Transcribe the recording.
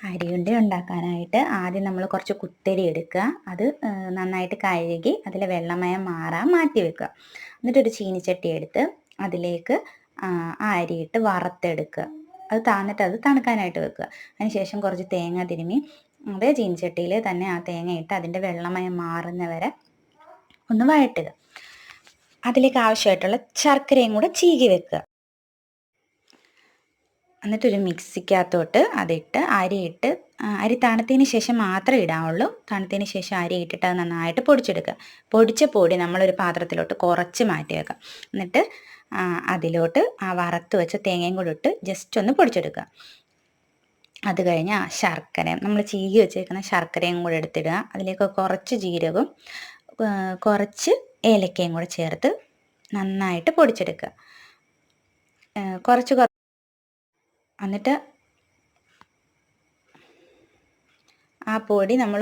അരിയുണ്ട ഉണ്ടാക്കാനായിട്ട് ആദ്യം നമ്മൾ കുറച്ച് കുത്തരി എടുക്കുക. അത് നന്നായിട്ട് കഴുകി അതിലെ വെള്ളമയം മാറാൻ മാറ്റി വെക്കുക. എന്നിട്ടൊരു ചീനിച്ചട്ടി എടുത്ത് അതിലേക്ക് ആ അരിയിട്ട് വറുത്തെടുക്കുക. അത് താന്നിട്ട് അത് തണുക്കാനായിട്ട് വെക്കുക. അതിനുശേഷം കുറച്ച് തേങ്ങ തിരുമ്മി അതേ ചീനിച്ചട്ടിയിൽ തന്നെ ആ തേങ്ങ ഇട്ട് അതിൻ്റെ വെള്ളമയം മാറുന്നവരെ ഒന്ന് വഴട്ടുക. അതിലേക്ക് ആവശ്യമായിട്ടുള്ള ശർക്കരയും കൂടെ ചീകി വെക്കുക. എന്നിട്ടൊരു മിക്സിക്കകത്തോട്ട് അതിട്ട് അരി തണുത്തതിന് ശേഷം മാത്രമേ ഇടാവുള്ളൂ. തണുത്തതിന് ശേഷം അരി ഇട്ടിട്ട് അത് നന്നായിട്ട് പൊടിച്ചെടുക്കുക. പൊടിച്ച പൊടി നമ്മളൊരു പാത്രത്തിലോട്ട് കുറച്ച് മാറ്റി വെക്കുക. എന്നിട്ട് അതിലോട്ട് ആ വറുത്ത് വെച്ച തേങ്ങയും കൂടി ഇട്ട് ജസ്റ്റ് ഒന്ന് പൊടിച്ചെടുക്കുക. അത് കഴിഞ്ഞ് ആ ശർക്കരയും നമ്മൾ ചീകി വെച്ചേക്കുന്ന ശർക്കരയും കൂടെ എടുത്തിടുക. അതിലേക്ക് കുറച്ച് ജീരകവും കുറച്ച് ഏലക്കയും കൂടെ ചേർത്ത് നന്നായിട്ട് പൊടിച്ചെടുക്കുക. എന്നിട്ട് ആ പൊടി നമ്മൾ